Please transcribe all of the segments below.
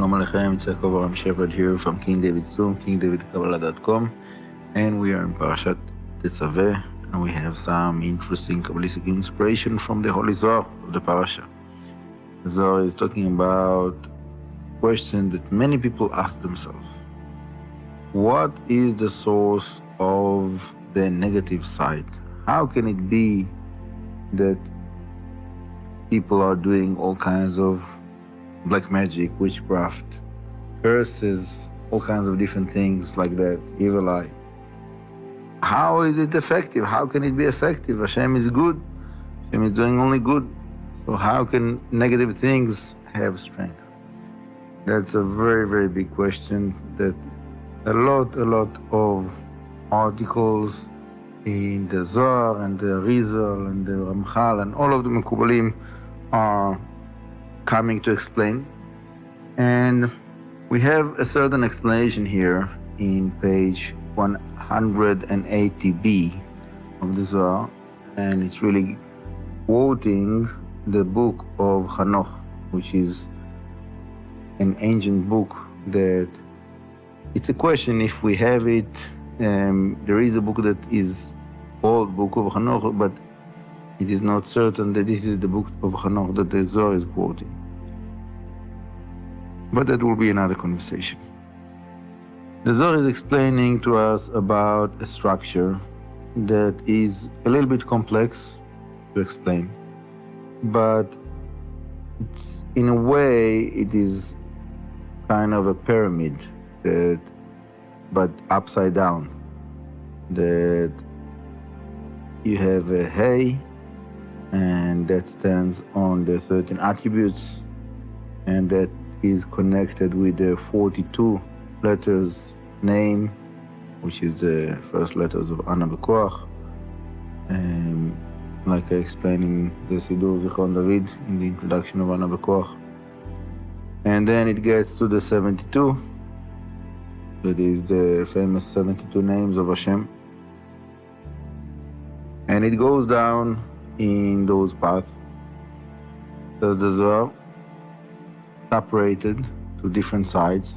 Shalom Aleichem, it's Yaakov Aram Shepherd here from King David's Tomb, KingDavidKabbalah.com, and we are in Parashat Tetzaveh, and we have some interesting cabalistic inspiration from the Holy Zohar of the Parasha. The Zohar is talking about a question that many people ask themselves. What is the source of the negative side? How can it be that people are doing all kinds of black magic, witchcraft, curses, all kinds of different things like that, evil eye? How is it effective? How can it be effective? Hashem is good. Hashem is doing only good. So how can negative things have strength? That's a very, very big question that a lot of articles in the Zohar and the Rizal and the Ramchal and all of the Mekubalim are coming to explain. And we have a certain explanation here in page 180b of the Zohar, and it's really quoting the book of Hanoch, which is an ancient book that it's a question if we have it. There is a book that is called Book of Hanoch, but it is not certain that this is the book of Hanoch that the Zohar is quoting. But that will be another conversation. The Zohar is explaining to us about a structure that is a little bit complex to explain, but it's, in a way it is kind of a pyramid, but upside down. That you have a hay, and that stands on the 13 attributes, and that is connected with the 42 letters name, which is the first letters of Ana Bekoach, like I explained in the Sidur Zichron David in the introduction of Ana Bekoach. And then it gets to the 72, that is the famous 72 names of Hashem. And it goes down in those paths, says the Zohar, separated to different sides.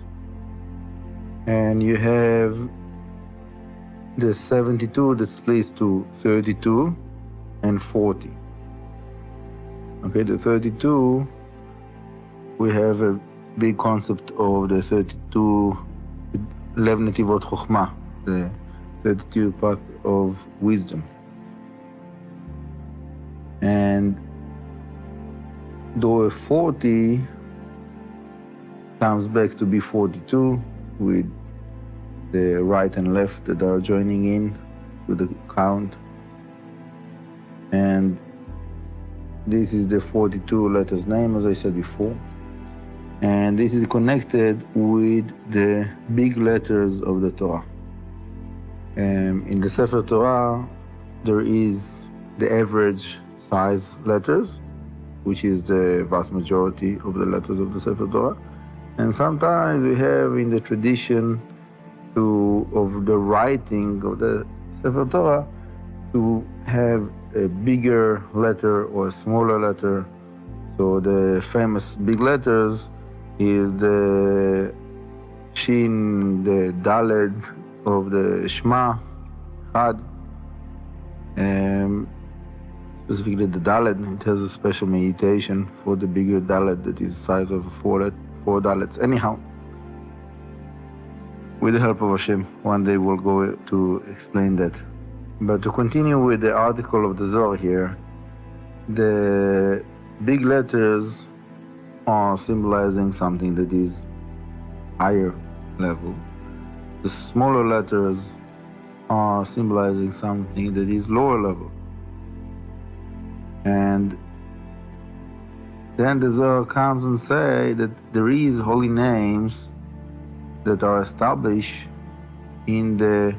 And you have the 72 that splits to 32 and 40. Okay, the 32, we have a big concept of the 32 Lev Netivot Chokhmah, the 32 path of wisdom. And the 40 comes back to be 42 with the right and left that are joining in to the count. And this is the 42 letters name, as I said before. And this is connected with the big letters of the Torah. In the Sefer Torah, there is the average size letters, which is the vast majority of the letters of the Sefer Torah. And sometimes we have in the tradition of the writing of the Sefer Torah to have a bigger letter or a smaller letter. So the famous big letters is the Shin, the Daled of the Shema, Chad. Specifically the Dalet, it has a special meditation for the bigger Dalet that is the size of four Dalets. Anyhow, with the help of Hashem, one day we'll go to explain that. But to continue with the article of the Zohar here, the big letters are symbolizing something that is higher level. The smaller letters are symbolizing something that is lower level. And then the Zohar comes and say that there is holy names that are established in the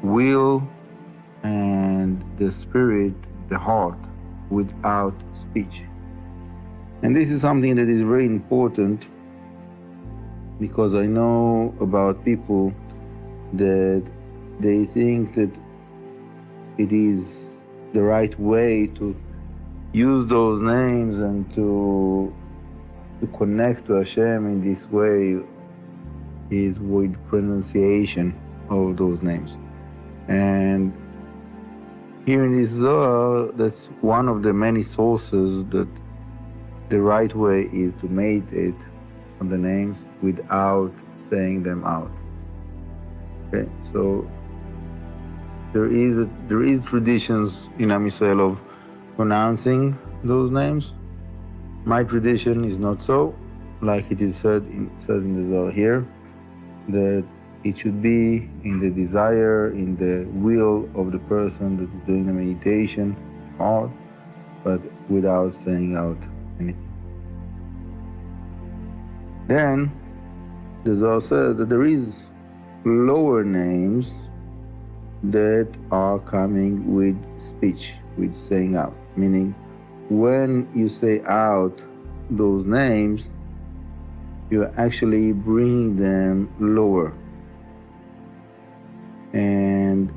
will and the spirit, the heart, without speech. And this is something that is very important, because I know about people that they think that it is the right way to use those names and to connect to Hashem in this way is with pronunciation of those names. And here in this Zohar, that's one of the many sources that the right way is to meditate on the names without saying them out. Okay, so there is traditions in Am Yisrael of pronouncing those names. My tradition is not so, like it is says in the Zohar here, that it should be in the desire, in the will of the person that is doing the meditation hard, but without saying out anything. Then the Zohar says that there is lower names that are coming with speech, with saying out. Meaning, when you say out those names, you're actually bringing them lower. And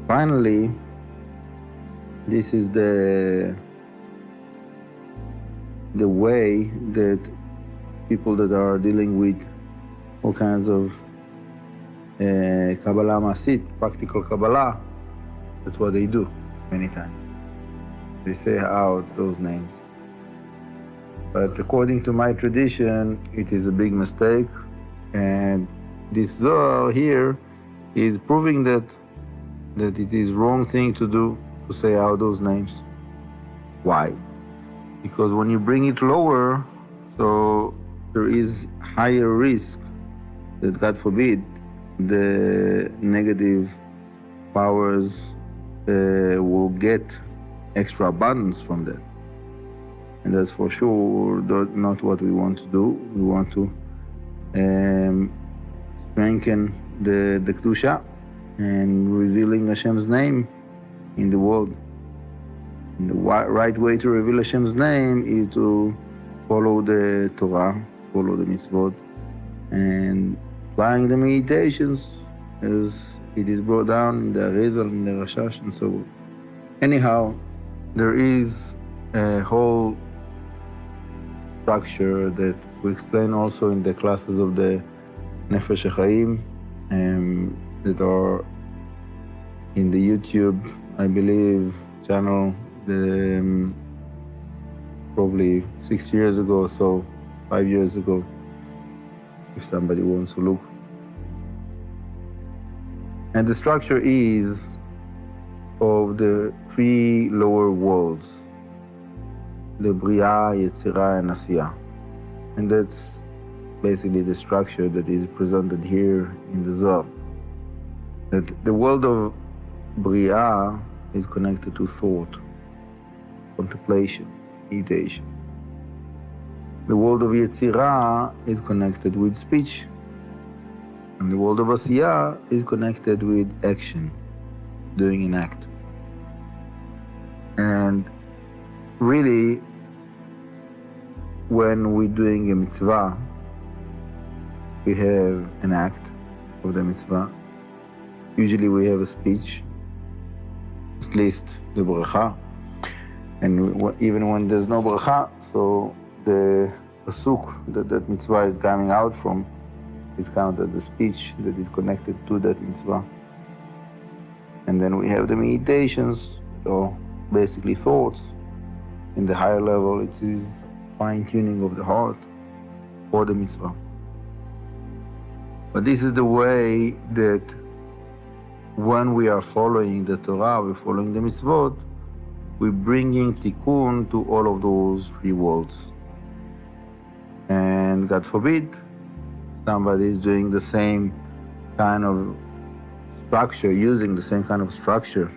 finally, this is the way that people that are dealing with all kinds of Kabbalah Masit, practical Kabbalah, that's what they do many times. They say out those names. But according to my tradition, it is a big mistake, and this Zohar here is proving that it is wrong thing to do, to say out those names. Why? Because when you bring it lower, so there is higher risk that, God forbid, the negative powers will get extra abundance from that. And that's for sure not what we want to do. We want to strengthen the Kedusha and revealing Hashem's name in the world. And the right way to reveal Hashem's name is to follow the Torah, follow the mitzvot, and applying the meditations as it is brought down in the Arizal, in the Rashash, and so on. Anyhow, there is a whole structure that we explain also in the classes of the Nefesh HaChaim that are in the YouTube, I believe, channel, probably 6 years ago or so, 5 years ago, if somebody wants to look. And the structure is of the three lower worlds, the Beriah, Yetzirah, and Asiah. And that's basically the structure that is presented here in the Zohar. That the world of Beriah is connected to thought, contemplation, meditation. The world of Yetzirah is connected with speech. And the world of Asiah is connected with action, doing an act. And really, when we're doing a mitzvah, we have an act of the mitzvah. Usually we have a speech, at least the bracha. And even when there's no bracha, so the pasuk that mitzvah is coming out from is counted as a speech that is connected to that mitzvah. And then we have the meditations, or basically thoughts. In the higher level, it is fine-tuning of the heart for the mitzvah. But this is the way that when we are following the Torah, we're following the mitzvot, we're bringing tikún to all of those three worlds. And God forbid, somebody is doing the same kind of structure, using the same kind of structure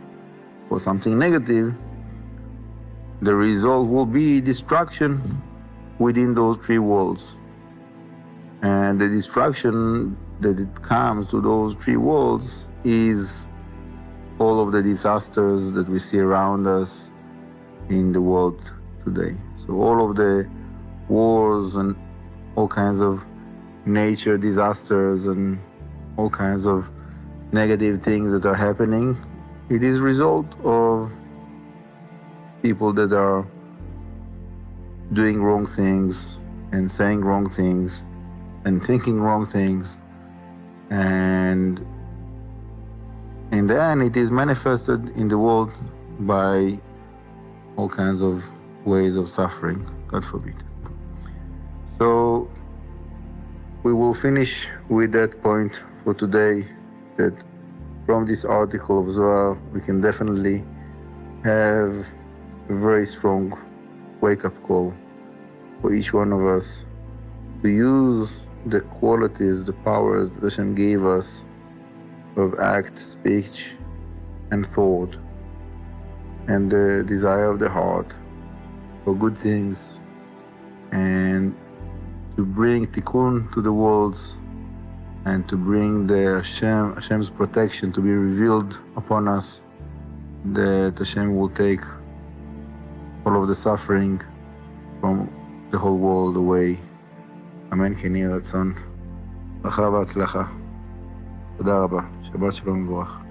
for something negative, the result will be destruction within those three worlds. And the destruction that it comes to those three worlds is all of the disasters that we see around us in the world today. So all of the wars and all kinds of nature disasters and all kinds of negative things that are happening, it is a result of people that are doing wrong things and saying wrong things and thinking wrong things, and in the end it is manifested in the world by all kinds of ways of suffering, God forbid. So we will finish with that point for today, that from this article of Zohar we can definitely have a very strong wake-up call for each one of us to use the qualities, the powers that Hashem gave us of act, speech, and thought, and the desire of the heart for good things, and to bring tikún to the worlds, and to bring the Hashem's protection to be revealed upon us, that Hashem will take all of the suffering from the whole world away. אמן כן יהי רצון. ברכה והצלחה. תודה רבה. שבת שלום ומבורך.